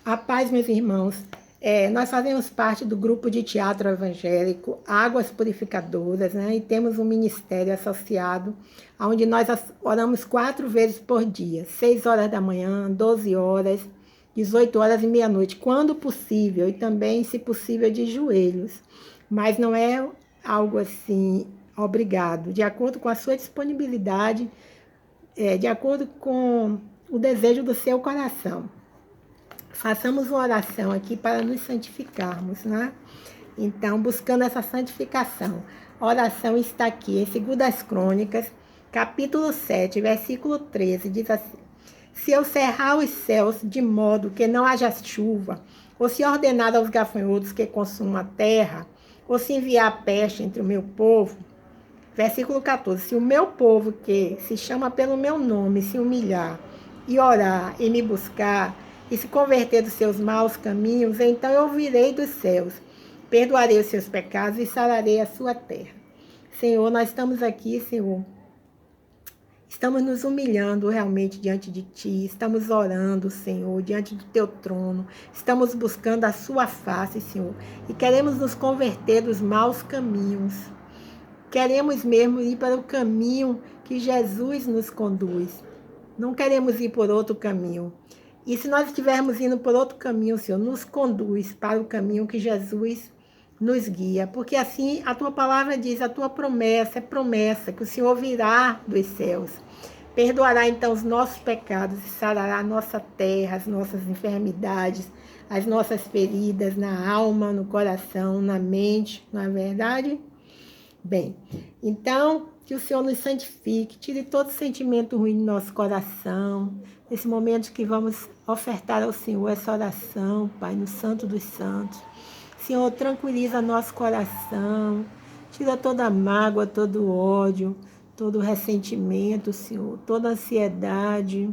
A paz, meus irmãos. Nós fazemos parte do grupo de teatro evangélico Águas Purificadoras, né? E temos um ministério associado, onde nós oramos 4 vezes por dia, 6 horas da manhã, 12 horas, 18 horas e meia-noite, quando possível, e também, se possível, de joelhos. Mas não é algo assim, obrigado, de acordo com a sua disponibilidade, de acordo com o desejo do seu coração. Façamos uma oração aqui para nos santificarmos, né? Então, buscando essa santificação. A oração está aqui em 2 Crônicas, capítulo 7, versículo 13, diz assim: Se eu cerrar os céus de modo que não haja chuva, ou se ordenar aos gafanhotos que consumam a terra, ou se enviar peste entre o meu povo. Versículo 14: Se o meu povo, que se chama pelo meu nome, se humilhar e orar e me buscar, e se converter dos seus maus caminhos, então eu ouvirei dos céus, perdoarei os seus pecados e sararei a sua terra. Senhor, nós estamos aqui, Senhor. Estamos nos humilhando realmente diante de Ti, estamos orando, Senhor, diante do Teu trono, estamos buscando a Sua face, Senhor, e queremos nos converter dos maus caminhos. Queremos mesmo ir para o caminho que Jesus nos conduz. Não queremos ir por outro caminho. E se nós estivermos indo por outro caminho, Senhor, nos conduz para o caminho que Jesus nos guia. Porque assim a Tua palavra diz, a Tua promessa é promessa, que o Senhor virá dos céus. Perdoará então os nossos pecados e sarará a nossa terra, as nossas enfermidades, as nossas feridas na alma, no coração, na mente, não é verdade? Bem, então, que o Senhor nos santifique, tire todo sentimento ruim do nosso coração, nesse momento que vamos ofertar ao Senhor essa oração, Pai, no Santo dos Santos. Senhor, tranquiliza nosso coração, tira toda a mágoa, todo o ódio, todo o ressentimento, Senhor, toda a ansiedade.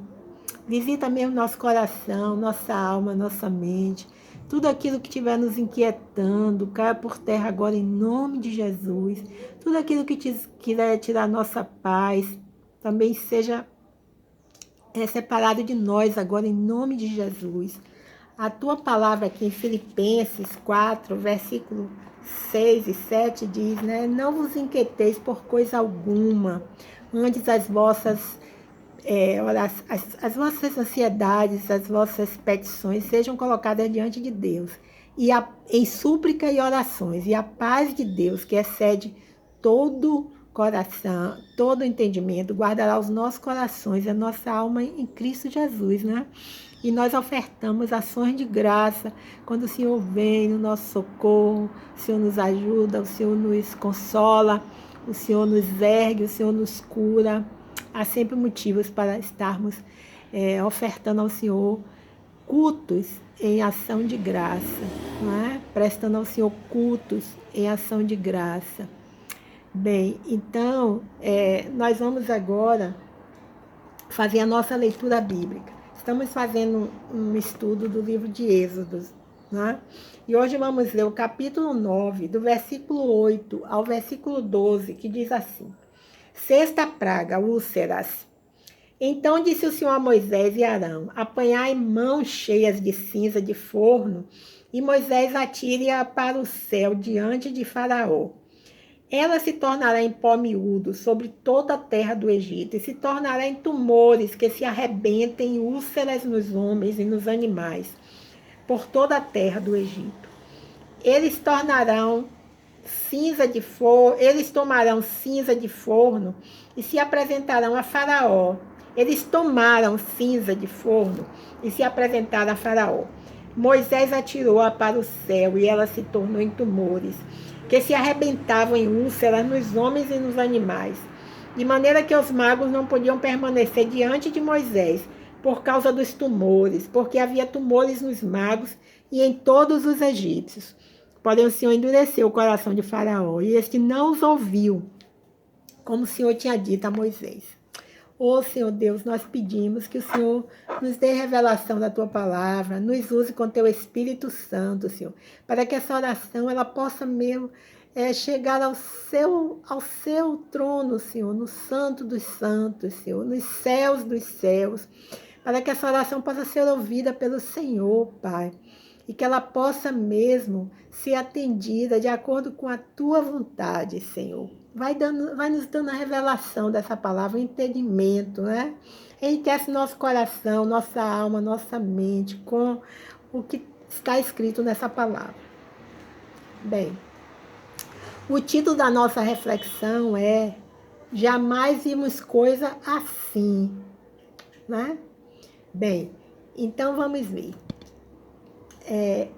Visita mesmo nosso coração, nossa alma, nossa mente. Tudo aquilo que estiver nos inquietando, caia por terra agora em nome de Jesus. Tudo aquilo que quiser tirar nossa paz, também seja separado de nós agora em nome de Jesus. A tua palavra aqui em Filipenses 4, versículo 6 e 7 diz, né? Não vos inquieteis por coisa alguma, antes as vossas as vossas ansiedades, as vossas petições sejam colocadas diante de Deus, e em súplica e orações, e a paz de Deus, que excede todo coração, todo entendimento, guardará os nossos corações e a nossa alma em Cristo Jesus, né? E nós ofertamos ações de graça quando o Senhor vem no nosso socorro, o Senhor nos ajuda, o Senhor nos consola, o Senhor nos ergue, o Senhor nos cura. Há sempre motivos para estarmos ofertando ao Senhor cultos em ação de graça, não é? Prestando ao Senhor cultos em ação de graça. Bem, então, nós vamos agora fazer a nossa leitura bíblica. Estamos fazendo um estudo do livro de Êxodos, né? E hoje vamos ler o capítulo 9, do versículo 8 ao versículo 12, que diz assim: Sexta praga, úlceras. Então disse o Senhor a Moisés e Arão: apanhai mãos cheias de cinza de forno, e Moisés atire-a para o céu diante de Faraó. Ela se tornará em pó miúdo sobre toda a terra do Egito, e se tornará em tumores que se arrebentem, úlceras nos homens e nos animais, por toda a terra do Egito. Eles tomarão cinza de forno e se apresentarão a Faraó. Eles tomaram cinza de forno e se apresentaram a Faraó. Moisés atirou-a para o céu e ela se tornou em tumores, que se arrebentavam em úlceras nos homens e nos animais, de maneira que os magos não podiam permanecer diante de Moisés por causa dos tumores, porque havia tumores nos magos e em todos os egípcios. Porém, o Senhor endureceu o coração de Faraó, e este não os ouviu, como o Senhor tinha dito a Moisés. Ô Senhor Deus, nós pedimos que o Senhor nos dê revelação da Tua palavra, nos use com Teu Espírito Santo, Senhor, para que essa oração ela possa mesmo chegar ao seu trono, Senhor, no Santo dos Santos, Senhor, nos céus dos céus, para que essa oração possa ser ouvida pelo Senhor, Pai, e que ela possa mesmo ser atendida de acordo com a tua vontade, Senhor. Vai nos dando a revelação dessa palavra, o entendimento, né? Enriquece nosso coração, nossa alma, nossa mente com o que está escrito nessa palavra. Bem, o título da nossa reflexão é Jamais vimos coisa assim, né? Bem, então vamos ver.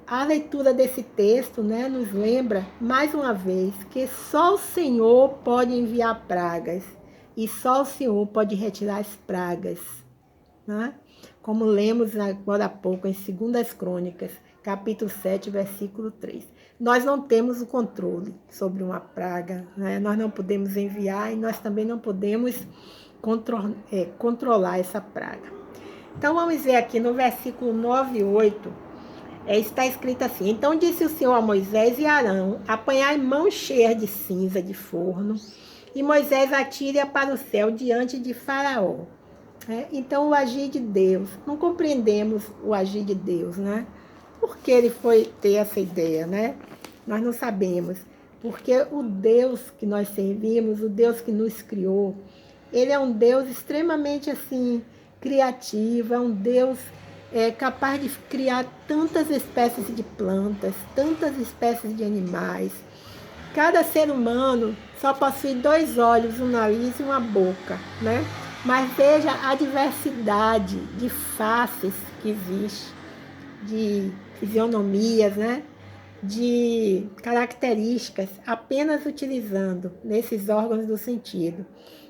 A leitura desse texto, né, nos lembra, mais uma vez, que só o Senhor pode enviar pragas e só o Senhor pode retirar as pragas, né? Como lemos agora há pouco em 2 Crônicas, capítulo 7, versículo 3. Nós não temos o controle sobre uma praga, né? Nós não podemos enviar e nós também não podemos controlar essa praga. Então vamos ver aqui no versículo 9 e 8, está escrito assim: Então disse o Senhor a Moisés e Arão: apanhai mãos cheias de cinza de forno, e Moisés atire-a para o céu diante de Faraó. Então o agir de Deus, não compreendemos o agir de Deus, né? Por que ele foi ter essa ideia, né? Nós não sabemos. Porque o Deus que nós servimos, o Deus que nos criou, ele é um Deus extremamente assim criativo, é um Deus capaz de criar tantas espécies de plantas, tantas espécies de animais. Cada ser humano só possui 2 olhos, um nariz e uma boca, né? Mas veja a diversidade de faces que existe, de fisionomias, né? De características, apenas utilizando nesses órgãos do sentido.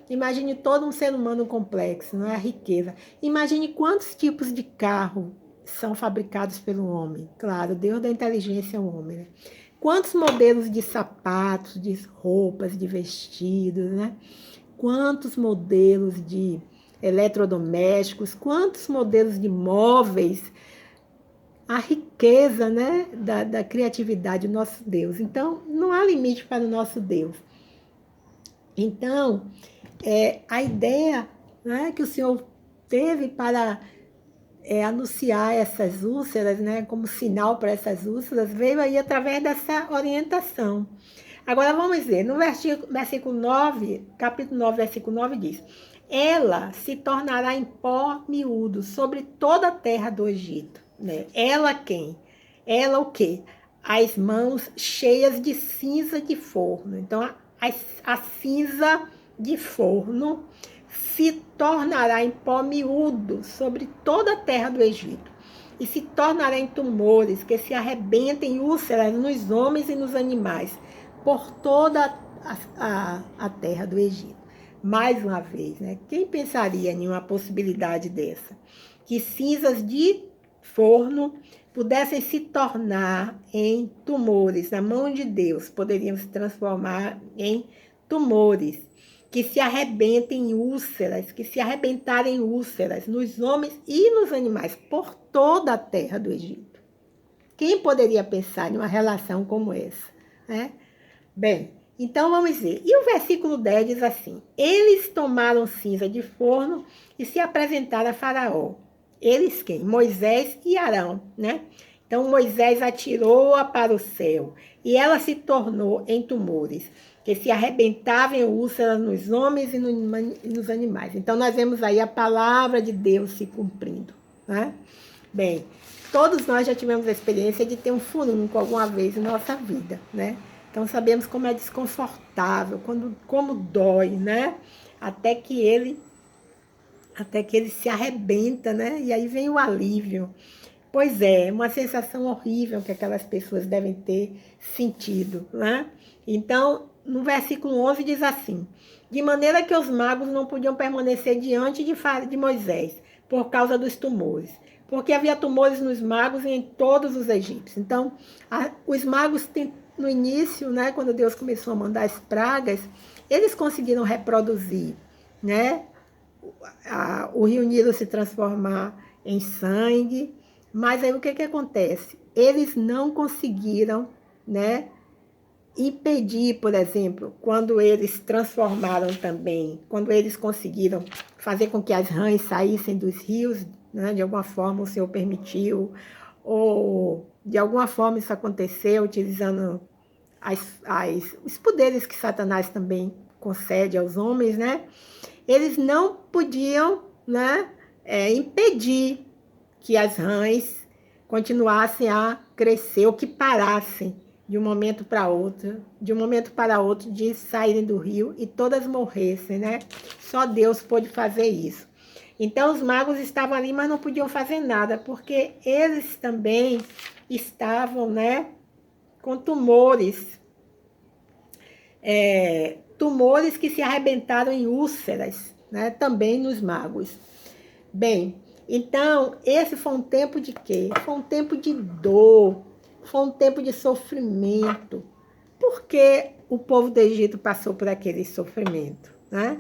Imagine todo um ser humano complexo, não é a riqueza. Imagine quantos tipos de carro são fabricados pelo homem. Claro, Deus da inteligência é o homem, né? Quantos modelos de sapatos, de roupas, de vestidos, né? Quantos modelos de eletrodomésticos, quantos modelos de móveis, a riqueza, né, da criatividade do nosso Deus. Então, não há limite para o nosso Deus. Então, a ideia, né, que o Senhor teve para anunciar essas úlceras, né, como sinal para essas úlceras, veio aí através dessa orientação. Agora vamos ver, no versículo 9, capítulo 9, versículo 9 diz: ela se tornará em pó miúdo sobre toda a terra do Egito. Né? Ela quem? Ela o quê? As mãos cheias de cinza de forno. Então, a cinza de forno se tornará em pó miúdo sobre toda a terra do Egito. E se tornará em tumores que se arrebentem em úlceras nos homens e nos animais, por toda a terra do Egito. Mais uma vez, né? Quem pensaria em uma possibilidade dessa? Que cinzas de forno pudessem se tornar em tumores, na mão de Deus, poderiam se transformar em tumores, que se arrebentem em úlceras, que se arrebentarem em úlceras nos homens e nos animais, por toda a terra do Egito. Quem poderia pensar em uma relação como essa, né? Bem, então vamos ver. E o versículo 10 diz assim: eles tomaram cinza de forno e se apresentaram a Faraó. Eles quem? Moisés e Arão, né? Então Moisés atirou-a para o céu e ela se tornou em tumores, que se arrebentavam em úlceras nos homens e nos animais. Então nós vemos aí a palavra de Deus se cumprindo, né? Bem, todos nós já tivemos a experiência de ter um furúnculo alguma vez em nossa vida, né? Então sabemos como é desconfortável, como dói, né? Até que ele se arrebenta, né? E aí vem o alívio. Pois é, uma sensação horrível que aquelas pessoas devem ter sentido, né? Então, no versículo 11 diz assim: de maneira que os magos não podiam permanecer diante de Moisés, por causa dos tumores, porque havia tumores nos magos e em todos os egípcios. Então, os magos, no início, né, quando Deus começou a mandar as pragas, eles conseguiram reproduzir, né? O rio Nilo se transformar em sangue, mas aí o que acontece? Eles não conseguiram, né, impedir, por exemplo, quando eles transformaram também, quando eles conseguiram fazer com que as rãs saíssem dos rios, né? De alguma forma o Senhor permitiu, ou de alguma forma isso aconteceu utilizando os poderes que Satanás também concede aos homens, né? Eles não podiam, né, impedir que as rãs continuassem a crescer ou que parassem de um momento para outro, de saírem do rio e todas morressem, né? Só Deus pôde fazer isso. Então os magos estavam ali, mas não podiam fazer nada, porque eles também estavam, né, com tumores, tumores que se arrebentaram em úlceras, né, também nos magos. Bem, então, esse foi um tempo de quê? Foi um tempo de dor, foi um tempo de sofrimento. Por que o povo do Egito passou por aquele sofrimento, né?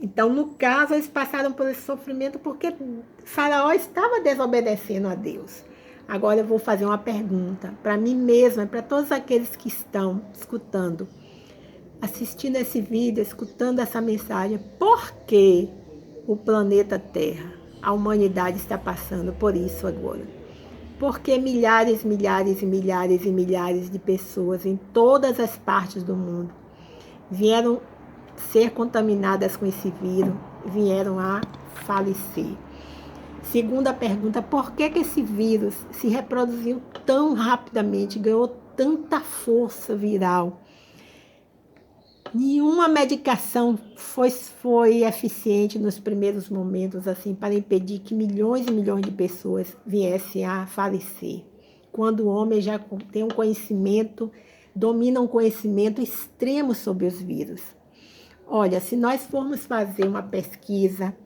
Então, no caso, eles passaram por esse sofrimento porque Faraó estava desobedecendo a Deus. Agora eu vou fazer uma pergunta para mim mesma e para todos aqueles que estão escutando, assistindo esse vídeo, escutando essa mensagem. Por que o planeta Terra, a humanidade está passando por isso agora? Porque milhares, milhares e milhares e milhares de pessoas em todas as partes do mundo vieram ser contaminadas com esse vírus, vieram a falecer. Segunda pergunta, por que esse vírus se reproduziu tão rapidamente, ganhou tanta força viral? Nenhuma medicação foi eficiente nos primeiros momentos, assim, para impedir que milhões e milhões de pessoas viessem a falecer. Quando o homem já tem um conhecimento, domina um conhecimento extremo sobre os vírus. Olha, se nós formos fazer uma pesquisa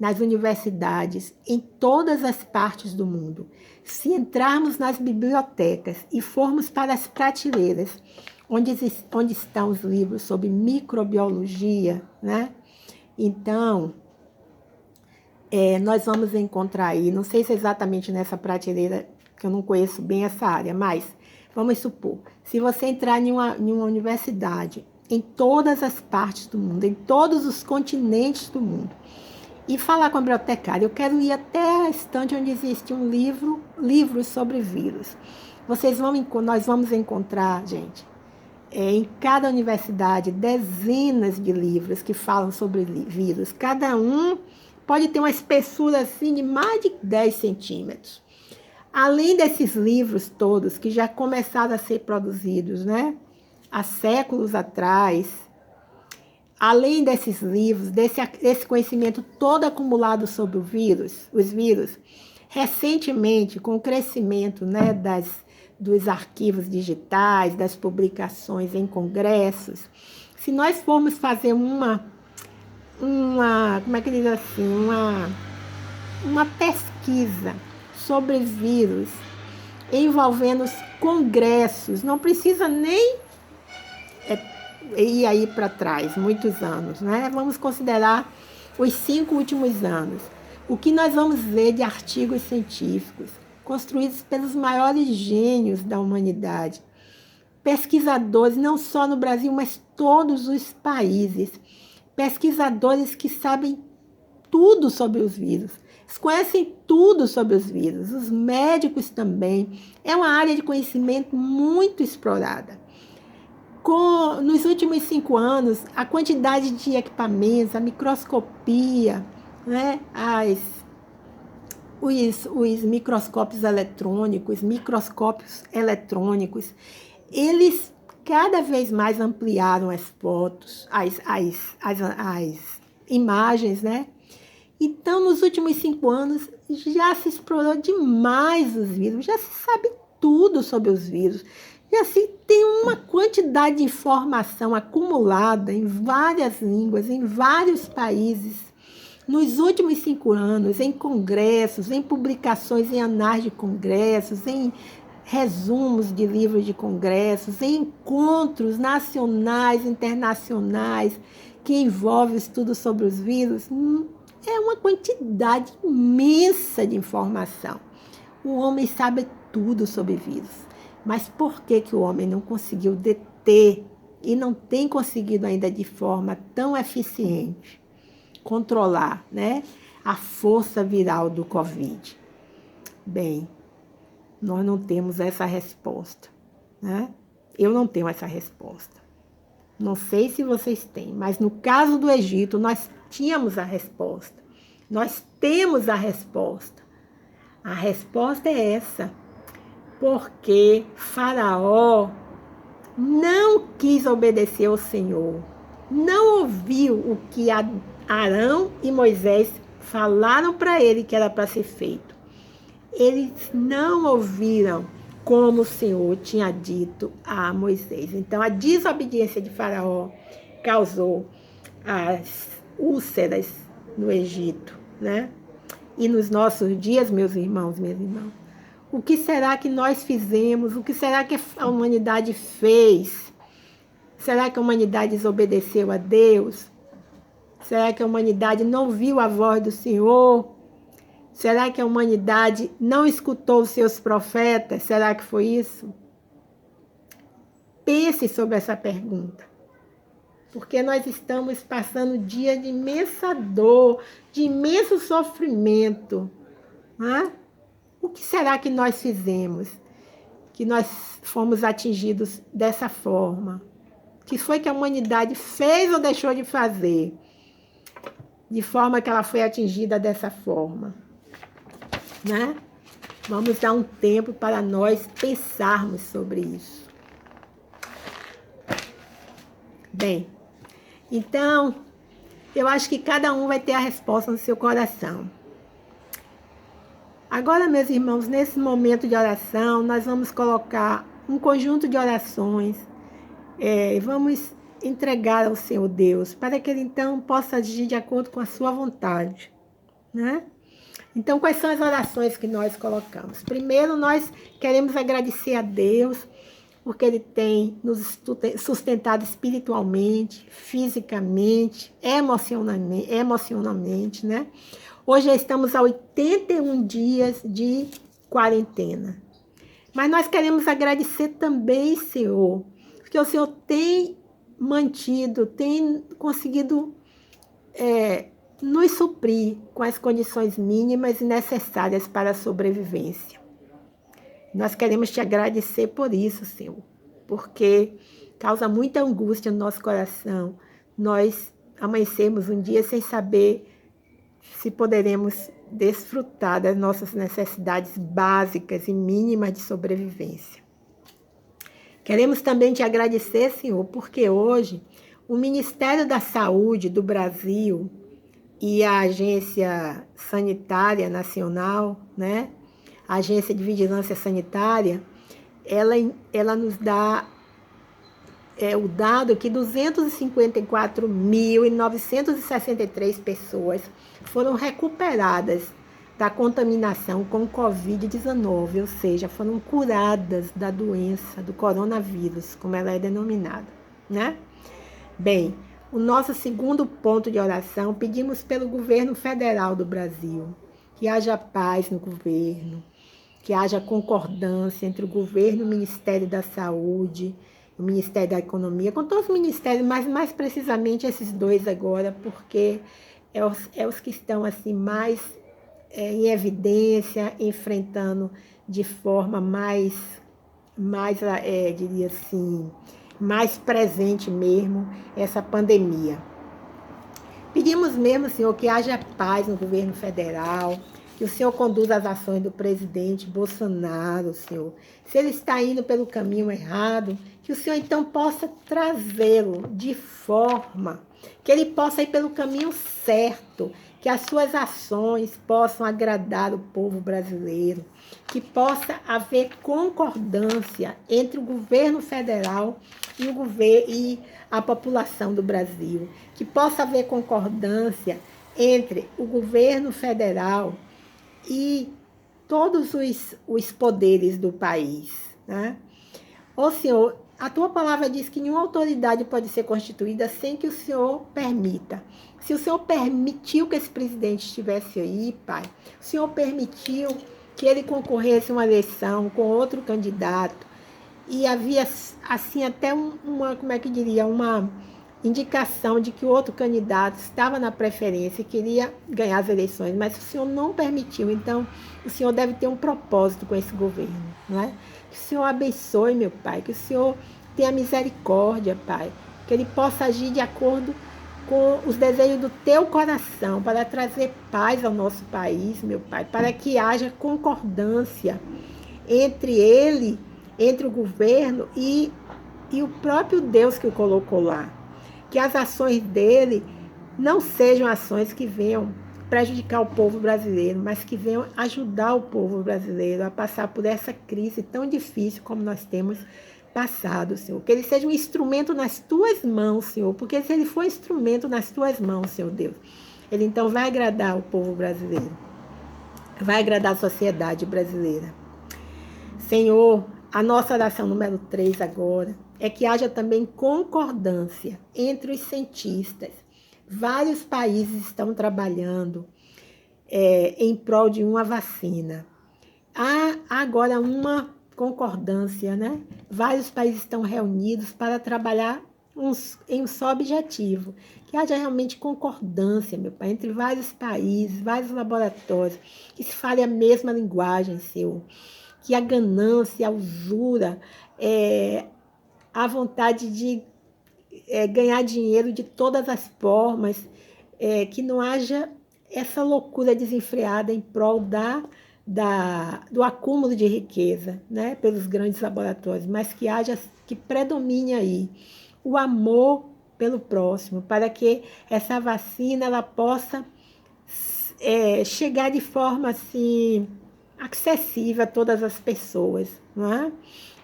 nas universidades, em todas as partes do mundo, se entrarmos nas bibliotecas e formos para as prateleiras, onde estão os livros sobre microbiologia, né? Então, nós vamos encontrar aí, não sei se é exatamente nessa prateleira, que eu não conheço bem essa área, mas vamos supor, se você entrar em uma universidade, em todas as partes do mundo, em todos os continentes do mundo, e falar com a bibliotecária, eu quero ir até a estante onde existe um livros sobre vírus. Nós vamos encontrar, gente, em cada universidade, dezenas de livros que falam sobre vírus. Cada um pode ter uma espessura assim de mais de 10 centímetros. Além desses livros todos que já começaram a ser produzidos, né, há séculos atrás, além desses livros, desse conhecimento todo acumulado sobre os vírus, recentemente, com o crescimento, né, dos arquivos digitais, das publicações em congressos, se nós formos fazer como é que diz assim, uma pesquisa sobre vírus envolvendo os congressos, não precisa nem ir aí para trás, muitos anos, né? Vamos considerar os 5 últimos anos. O que nós vamos ver de artigos científicos construídos pelos maiores gênios da humanidade, pesquisadores, não só no Brasil, mas todos os países, pesquisadores que sabem tudo sobre os vírus, eles conhecem tudo sobre os vírus, os médicos também, é uma área de conhecimento muito explorada. Nos últimos 5 anos, a quantidade de equipamentos, a microscopia, né, os microscópios eletrônicos, eles cada vez mais ampliaram as fotos, as imagens, né? Então, nos últimos 5 anos, já se explorou demais os vírus, já se sabe tudo sobre os vírus, já se tem uma quantidade de informação acumulada em várias línguas, em vários países, nos últimos 5 anos, em congressos, em publicações em anais de congressos, em resumos de livros de congressos, em encontros nacionais, internacionais, que envolvem o estudo sobre os vírus. É uma quantidade imensa de informação. O homem sabe tudo sobre vírus. Mas por que o homem não conseguiu deter e não tem conseguido ainda de forma tão eficiente controlar, né, a força viral do Covid? Bem, nós não temos essa resposta, né? Eu não tenho essa resposta. Não sei se vocês têm, mas no caso do Egito, nós tínhamos a resposta. Nós temos a resposta. A resposta é essa. Porque Faraó não quis obedecer ao Senhor. Não ouviu o que Arão e Moisés falaram para ele que era para ser feito. Eles não ouviram como o Senhor tinha dito a Moisés. Então, a desobediência de Faraó causou as úlceras no Egito, né? E nos nossos dias, meus irmãos, minhas irmãs, o que será que nós fizemos? O que será que a humanidade fez? Será que a humanidade desobedeceu a Deus? Será que a humanidade não ouviu a voz do Senhor? Será que a humanidade não escutou os seus profetas? Será que foi isso? Pense sobre essa pergunta. Porque nós estamos passando dias de imensa dor, de imenso sofrimento. Né? O que será que nós fizemos? Que nós fomos atingidos dessa forma? O que foi que a humanidade fez ou deixou de fazer? De forma que ela foi atingida dessa forma. Né? Vamos dar um tempo para nós pensarmos sobre isso. Bem, então, eu acho que cada um vai ter a resposta no seu coração. Agora, meus irmãos, nesse momento de oração, nós vamos colocar um conjunto de orações. Vamos entregar ao Senhor Deus, para que Ele então possa agir de acordo com a sua vontade. Né? Então, quais são as orações que nós colocamos? Primeiro, nós queremos agradecer a Deus, porque Ele tem nos sustentado espiritualmente, fisicamente, emocionalmente, né? Hoje já estamos a 81 dias de quarentena. Mas nós queremos agradecer também, Senhor, porque o Senhor tem mantido, tem conseguido nos suprir com as condições mínimas e necessárias para a sobrevivência. Nós queremos te agradecer por isso, Senhor, porque causa muita angústia no nosso coração. Nós amanhecemos um dia sem saber se poderemos desfrutar das nossas necessidades básicas e mínimas de sobrevivência. Queremos também te agradecer, Senhor, porque hoje o Ministério da Saúde do Brasil e a Agência Sanitária Nacional, né? A Agência de Vigilância Sanitária, ela nos dá o dado que 254.963 pessoas foram recuperadas da contaminação com Covid-19, ou seja, foram curadas da doença, do coronavírus, como ela é denominada, né? Bem, o nosso segundo ponto de oração, pedimos pelo governo federal do Brasil, que haja paz no governo, que haja concordância entre o governo e o Ministério da Saúde, o Ministério da Economia, com todos os ministérios, mas mais precisamente esses dois agora, porque é os que estão assim mais em evidência, enfrentando de forma mais diria assim, mais presente mesmo essa pandemia. Pedimos mesmo, Senhor, que haja paz no governo federal, que o Senhor conduza as ações do presidente Bolsonaro, Senhor. Se ele está indo pelo caminho errado, que o Senhor então possa trazê-lo de forma que ele possa ir pelo caminho certo, que as suas ações possam agradar o povo brasileiro, que possa haver concordância entre o governo federal e a população do Brasil, que possa haver concordância entre o governo federal e todos os poderes do país. Né? Ô Senhor, a tua palavra diz que nenhuma autoridade pode ser constituída sem que o Senhor permita. Se o Senhor permitiu que esse presidente estivesse aí, Pai, o Senhor permitiu que ele concorresse a uma eleição com outro candidato, e havia, assim, até uma indicação de que o outro candidato estava na preferência e queria ganhar as eleições, mas o Senhor não permitiu. Então, o Senhor deve ter um propósito com esse governo, não é? Que o Senhor abençoe, meu Pai, que o Senhor tenha misericórdia, Pai, que Ele possa agir de acordo com os desejos do teu coração, para trazer paz ao nosso país, meu Pai, para que haja concordância entre ele, entre o governo e o próprio Deus que o colocou lá. Que as ações dele não sejam ações que venham prejudicar o povo brasileiro, mas que venham ajudar o povo brasileiro a passar por essa crise tão difícil como nós temos passado, Senhor. Que ele seja um instrumento nas tuas mãos, Senhor, porque se ele for instrumento nas tuas mãos, Senhor Deus, ele então vai agradar o povo brasileiro, vai agradar a sociedade brasileira. Senhor, a nossa oração número 3 agora é que haja também concordância entre os cientistas. Vários países estão trabalhando em prol de uma vacina. Há agora uma concordância, né? Vários países estão reunidos para trabalhar em um só objetivo. Que haja realmente concordância, meu Pai, entre vários países, vários laboratórios, que se fale a mesma linguagem, Senhor. Que a ganância, a usura, a vontade de ganhar dinheiro de todas as formas, que não haja essa loucura desenfreada em prol do acúmulo de riqueza, né, pelos grandes laboratórios, mas que predomine aí o amor pelo próximo, para que essa vacina ela possa chegar de forma assim acessível a todas as pessoas, não é?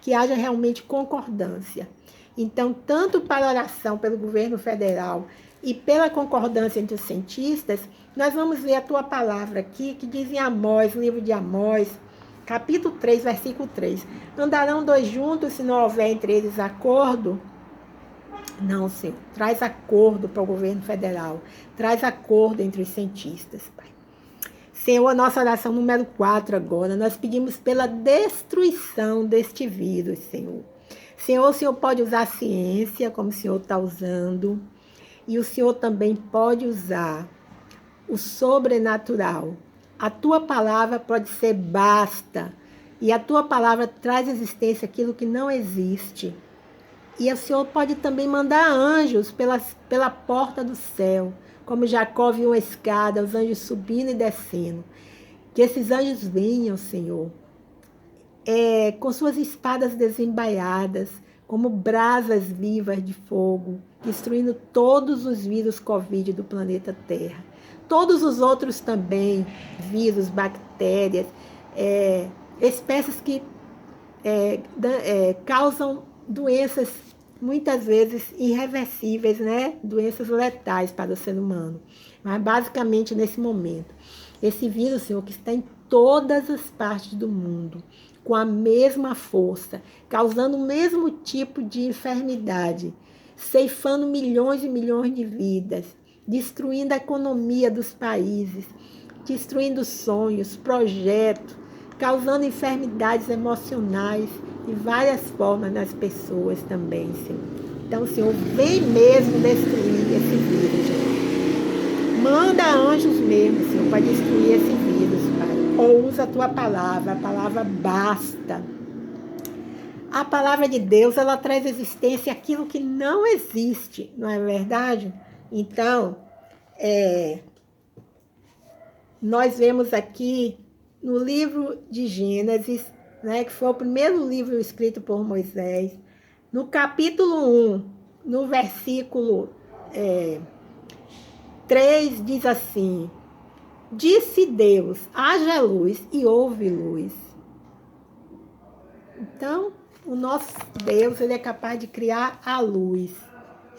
Que haja realmente concordância. Então, tanto para a oração pelo governo federal e pela concordância entre os cientistas, nós vamos ler a tua palavra aqui, que diz em Amós, livro de Amós, capítulo 3, versículo 3. Andarão dois juntos se não houver entre eles acordo? Não, Senhor. Traz acordo para o governo federal. Traz acordo entre os cientistas, Pai. Senhor, a nossa oração número 4 agora, nós pedimos pela destruição deste vírus, Senhor. Senhor, o Senhor pode usar a ciência, como o Senhor está usando, e o Senhor também pode usar o sobrenatural. A tua palavra pode ser basta, e a tua palavra traz à existência aquilo que não existe. E o Senhor pode também mandar anjos pela porta do céu, como Jacó viu uma escada, os anjos subindo e descendo. Que esses anjos venham, Senhor, com suas espadas desembaiadas, como brasas vivas de fogo, destruindo todos os vírus Covid do planeta Terra. Todos os outros também, vírus, bactérias, espécies que causam doenças muitas vezes irreversíveis, né? Doenças letais para o ser humano. Mas basicamente nesse momento, esse vírus, Senhor, que está em todas as partes do mundo, com a mesma força, causando o mesmo tipo de enfermidade, ceifando milhões e milhões de vidas, destruindo a economia dos países, destruindo sonhos, projetos, causando enfermidades emocionais de várias formas nas pessoas também, Senhor. Então, Senhor, vem mesmo destruir esse vírus, Senhor. Manda anjos mesmo, Senhor, para destruir esse vírus, Pai. Ou usa a tua palavra, a palavra basta. A palavra de Deus, ela traz existência aquilo que não existe, não é verdade? Então, nós vemos aqui no livro de Gênesis, né, que foi o primeiro livro escrito por Moisés, no capítulo 1, no versículo 3, diz assim: disse Deus, haja luz e houve luz. Então, o nosso Deus, ele é capaz de criar a luz,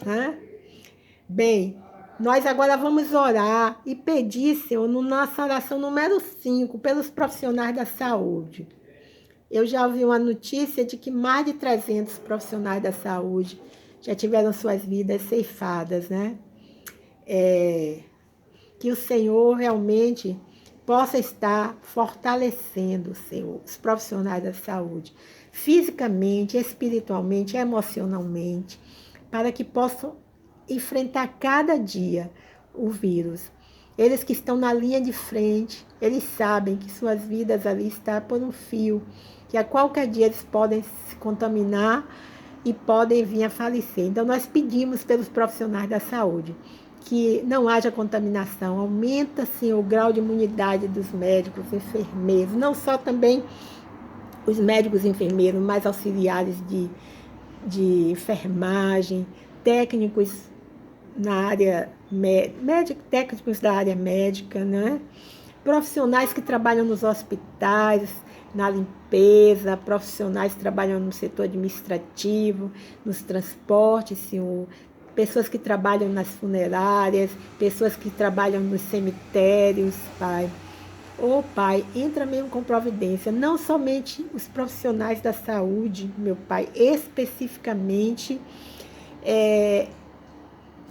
né? Bem, nós agora vamos orar e pedir, Senhor, na nossa oração número 5, pelos profissionais da saúde. Eu já ouvi uma notícia de que mais de 300 profissionais da saúde já tiveram suas vidas ceifadas, né? Que o Senhor realmente possa estar fortalecendo, Senhor, os profissionais da saúde, fisicamente, espiritualmente, emocionalmente, para que possam enfrentar cada dia o vírus. Eles que estão na linha de frente, eles sabem que suas vidas ali estão por um fio, que a qualquer dia eles podem se contaminar e podem vir a falecer. Então, nós pedimos pelos profissionais da saúde que não haja contaminação, aumenta, sim, o grau de imunidade dos médicos, enfermeiros, não só também os médicos e enfermeiros, mas auxiliares de enfermagem, técnicos na área médica, técnicos da área médica, né? Profissionais que trabalham nos hospitais, na limpeza, profissionais que trabalham no setor administrativo, nos transportes, Senhor, pessoas que trabalham nas funerárias, pessoas que trabalham nos cemitérios, Pai. Pai, entra mesmo com providência, não somente os profissionais da saúde, meu Pai, especificamente,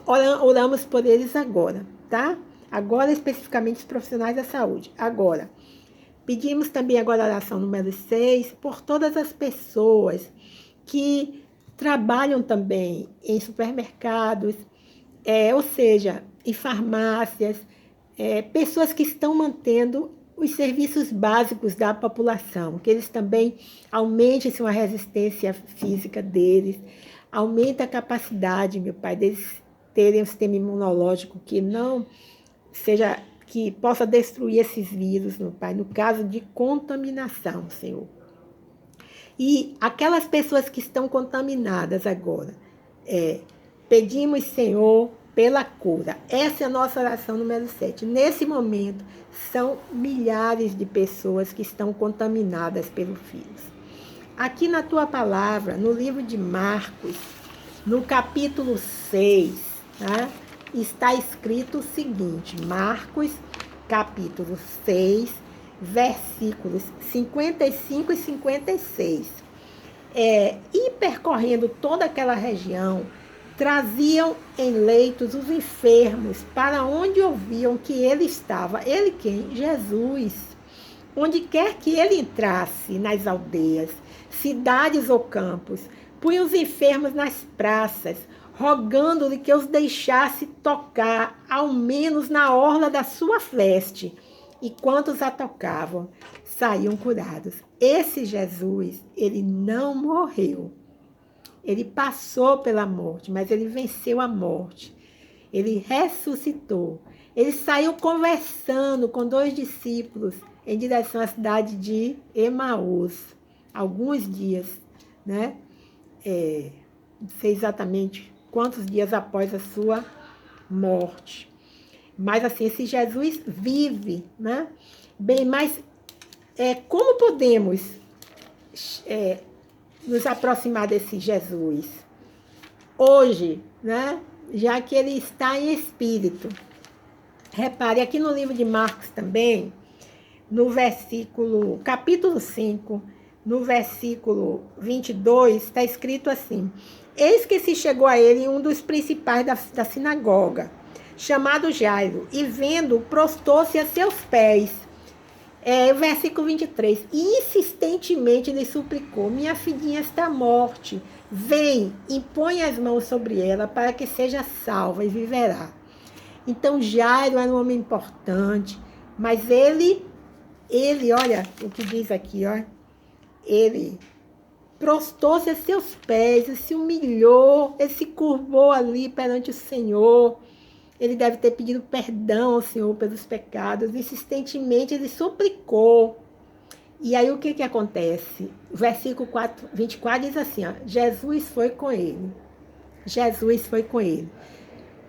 oramos por eles agora, tá? Agora, especificamente, os profissionais da saúde. Agora, pedimos também agora a oração número 6 por todas as pessoas que trabalham também em supermercados, ou seja, em farmácias, pessoas que estão mantendo os serviços básicos da população, que eles também aumentem a resistência física deles, aumenta a capacidade, meu Pai, deles terem um sistema imunológico que não seja, que possa destruir esses vírus, meu Pai, no caso de contaminação, Senhor. E aquelas pessoas que estão contaminadas agora, pedimos, Senhor, pela cura. Essa é a nossa oração número 7. Nesse momento, são milhares de pessoas que estão contaminadas pelo vírus. Aqui na tua palavra, no livro de Marcos, no capítulo 6, tá? Está escrito o seguinte, Marcos, capítulo 6, versículos 55 e 56. E percorrendo toda aquela região, traziam em leitos os enfermos para onde ouviam que ele estava. Ele quem? Jesus. Onde quer que ele entrasse, nas aldeias, cidades ou campos, punha os enfermos nas praças, rogando-lhe que os deixasse tocar, ao menos na orla da sua veste. E quantos a tocavam, saíam curados. Esse Jesus, ele não morreu. Ele passou pela morte, mas ele venceu a morte. Ele ressuscitou. Ele saiu conversando com 2 discípulos em direção à cidade de Emaús. Alguns dias, né? Não sei exatamente quantos dias após a sua morte. Mas assim, esse Jesus vive, né? Bem, mas como podemos nos aproximar desse Jesus hoje, né? Já que ele está em espírito? Repare, aqui no livro de Marcos também, no versículo, capítulo 5, no versículo 22, está escrito assim: eis que se chegou a ele um dos principais da sinagoga, chamado Jairo, e vendo, prostou-se a seus pés. O versículo 23, e insistentemente lhe suplicou: minha filhinha está à morte, vem, impõe as mãos sobre ela para que seja salva e viverá. Então Jairo era um homem importante, mas ele, olha o que diz aqui, ó, ele prostou-se a seus pés, ele se humilhou, ele se curvou ali perante o Senhor. Ele deve ter pedido perdão ao Senhor pelos pecados. Insistentemente ele suplicou. E aí o que acontece? O versículo 24 diz assim, ó, Jesus foi com ele. Jesus foi com ele.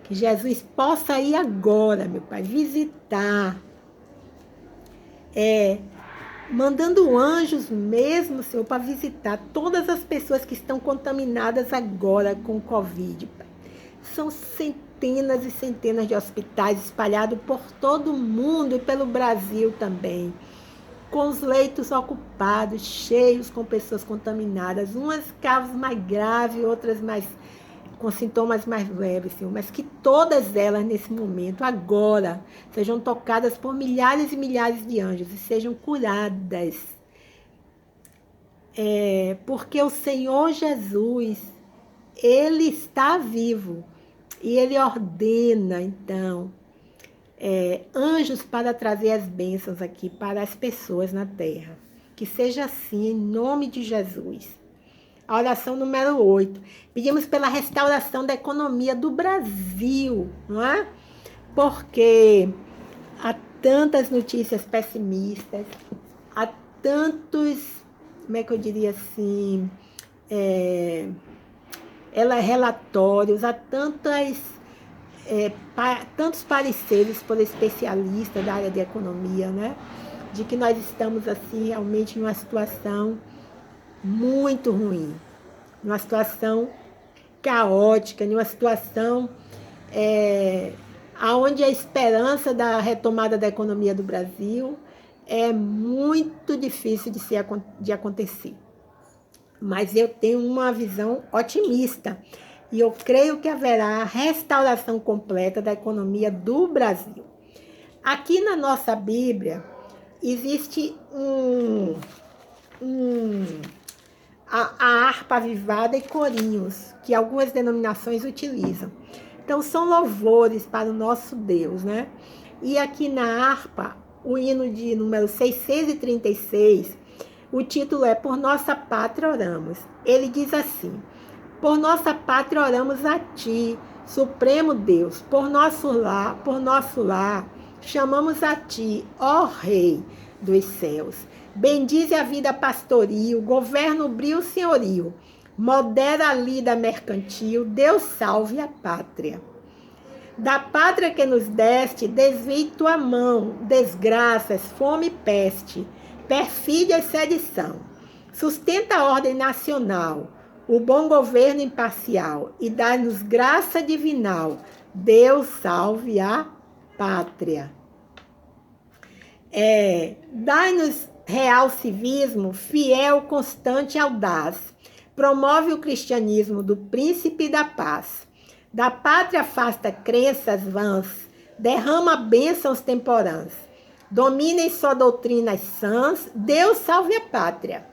Que Jesus possa ir agora, meu Pai, visitar. Mandando anjos mesmo, Senhor, para visitar todas as pessoas que estão contaminadas agora com Covid, Pai. São centenas e centenas de hospitais espalhados por todo o mundo e pelo Brasil também, com os leitos ocupados, cheios com pessoas contaminadas, umas casos mais graves, outras com sintomas mais leves, Senhor, mas que todas elas nesse momento, agora, sejam tocadas por milhares e milhares de anjos e sejam curadas. Porque o Senhor Jesus, Ele está vivo. E ele ordena, então, anjos para trazer as bênçãos aqui para as pessoas na terra. Que seja assim, em nome de Jesus. A oração número 8. Pedimos pela restauração da economia do Brasil, não é? Porque há tantas notícias pessimistas, há tantos, como é que eu diria assim, relatórios, há tantos pareceres por especialistas da área de economia, né? De que nós estamos, assim, realmente numa situação muito ruim, numa situação caótica, numa situação onde a esperança da retomada da economia do Brasil é muito difícil de acontecer. Mas eu tenho uma visão otimista e eu creio que haverá restauração completa da economia do Brasil. Aqui na nossa Bíblia existe a harpa avivada e corinhos, que algumas denominações utilizam. Então, são louvores para o nosso Deus, né? E aqui na harpa, o hino de número 636, o título é Por Nossa Pátria Oramos. Ele diz assim: por nossa pátria oramos a Ti, Supremo Deus, por nosso lar, chamamos a Ti, ó Rei dos céus. Bendize a vida pastoril, governa o brio senhorio, modera a lida mercantil, Deus salve a pátria. Da pátria que nos deste, desvie tua mão, desgraças, fome e peste, perfídia e sedição. Sustenta a ordem nacional, o bom governo imparcial, e dá-nos graça divinal. Deus salve a pátria. Dai-nos real civismo, fiel, constante e audaz. Promove o cristianismo do príncipe da paz. Da pátria afasta crenças vãs, derrama bênçãos temporãs. Domina em só doutrinas sãs, Deus salve a pátria.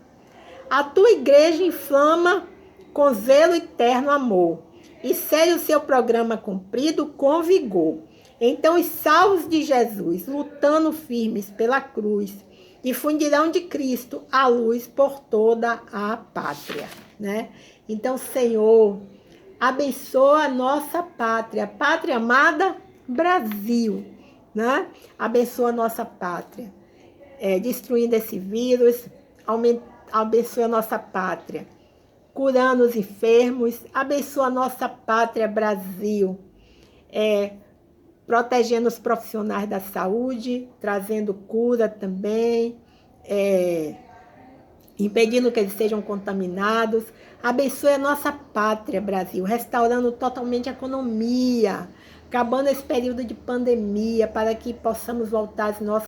A tua igreja inflama com zelo e terno amor, e segue o seu programa cumprido com vigor. Então os salvos de Jesus, lutando firmes pela cruz, difundirão de Cristo a luz por toda a pátria, né? Então, Senhor, abençoa a nossa pátria amada Brasil, né? Abençoa a nossa pátria, destruindo esse vírus, abençoa a nossa pátria, curando os enfermos, abençoa a nossa pátria Brasil, protegendo os profissionais da saúde, trazendo cura também, impedindo que eles sejam contaminados. Abençoe a nossa pátria, Brasil, restaurando totalmente a economia, acabando esse período de pandemia, para que possamos voltar às nossas